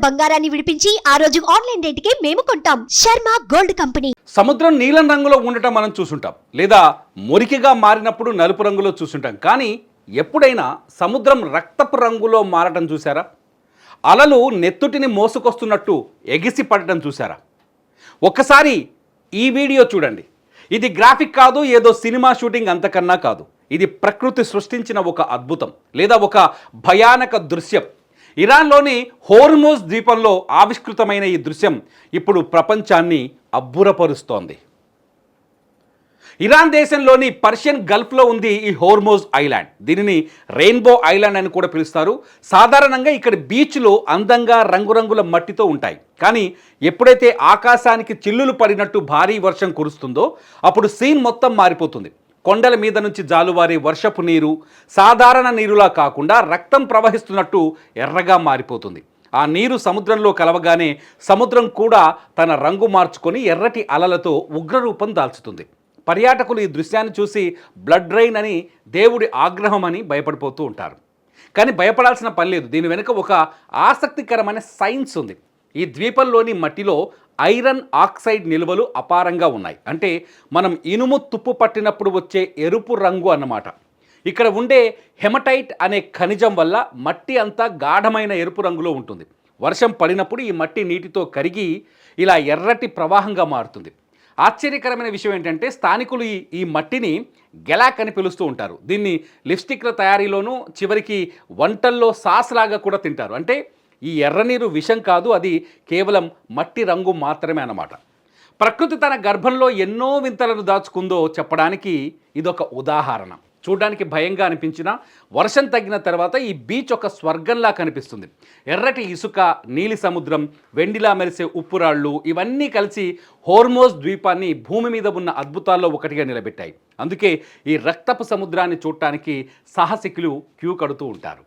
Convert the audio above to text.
బంగారాన్ని విడిపించి ఆ రోజు ఆన్లైన్ రేటుకే మేము కొంటాం. Sharma gold company. సముద్రం నీలం రంగులో ఉండటం మనం చూసుంటాం, లేదా మురికిగా మారినప్పుడు నలుపు రంగులో చూసుంటాం. కానీ ఎప్పుడైనా సముద్రం రక్తపు రంగులో మారటం చూసారా? అలలు నెత్తుటిని మోసుకొస్తున్నట్టు ఎగిసి పడటం చూసారా? ఒక్కసారి ఈ వీడియో చూడండి. ఇది గ్రాఫిక్ కాదు, ఏదో సినిమా షూటింగ్ అంతకన్నా కాదు. ఇది ప్రకృతి సృష్టించిన ఒక అద్భుతం, లేదా ఒక భయానక దృశ్యం. ఇరాన్లోని హోర్మోజ్ ద్వీపంలో ఆవిష్కృతమైన ఈ దృశ్యం ఇప్పుడు ప్రపంచాన్ని అబ్బురపరుస్తోంది. ఇరాన్ దేశంలోని పర్షియన్ గల్ఫ్లో ఉంది ఈ హోర్మోజ్ ఐలాండ్. దీనిని రెయిన్బో ఐలాండ్ అని కూడా పిలుస్తారు. సాధారణంగా ఇక్కడ బీచ్లు అందంగా రంగురంగుల మట్టితో ఉంటాయి. కానీ ఎప్పుడైతే ఆకాశానికి చిల్లులు పడినట్టు భారీ వర్షం కురుస్తుందో అప్పుడు సీన్ మొత్తం మారిపోతుంది. కొండల మీద నుంచి జాలువారే వర్షపు నీరు సాధారణ నీరులా కాకుండా రక్తం ప్రవహిస్తున్నట్టు ఎర్రగా మారిపోతుంది. ఆ నీరు సముద్రంలో కలవగానే సముద్రం కూడా తన రంగు మార్చుకొని ఎర్రటి అలలతో ఉగ్రరూపం దాల్చుతుంది. పర్యాటకులు ఈ దృశ్యాన్ని చూసి బ్లడ్ రైన్ అని, దేవుడి ఆగ్రహం అని భయపడిపోతూ ఉంటారు. కానీ భయపడాల్సిన పని లేదు. దీని వెనుక ఒక ఆసక్తికరమైన సైన్స్ ఉంది. ఈ ద్వీపంలోని మట్టిలో ఐరన్ ఆక్సైడ్ నిల్వలు అపారంగా ఉన్నాయి. అంటే మనం ఇనుము తుప్పు పట్టినప్పుడు వచ్చే ఎరుపు రంగు అన్నమాట. ఇక్కడ ఉండే హెమటైట్ అనే ఖనిజం వల్ల మట్టి అంతా గాఢమైన ఎరుపు రంగులో ఉంటుంది. వర్షం పడినప్పుడు ఈ మట్టి నీటితో కరిగి ఇలా ఎర్రటి ప్రవాహంగా మారుతుంది. ఆశ్చర్యకరమైన విషయం ఏంటంటే స్థానికులు ఈ మట్టిని గెలాక్ అని పిలుస్తూ ఉంటారు. దీన్ని లిప్స్టిక్ల తయారీలోనూ చివరికి వంటల్లో సాస్ లాగా కూడా తింటారు. అంటే ఈ ఎర్రనీరు విషం కాదు, అది కేవలం మట్టి రంగు మాత్రమే అన్నమాట. ప్రకృతి తన గర్భంలో ఎన్నో వింతలను దాచుకుందో చెప్పడానికి ఇదొక ఉదాహరణ. చూడడానికి భయంగా అనిపించినా వర్షం తగ్గిన తర్వాత ఈ బీచ్ ఒక స్వర్గంలా కనిపిస్తుంది. ఎర్రటి ఇసుక, నీలి సముద్రం, వెండిలా మెరిసే ఉప్పురాళ్ళు ఇవన్నీ కలిసి హోర్మోజ్ ద్వీపాన్ని భూమి మీద ఉన్న అద్భుతాల్లో ఒకటిగా నిలబెట్టాయి. అందుకే ఈ రక్తపు సముద్రాన్ని చూడటానికి సాహసికులు క్యూ కడుతూ ఉంటారు.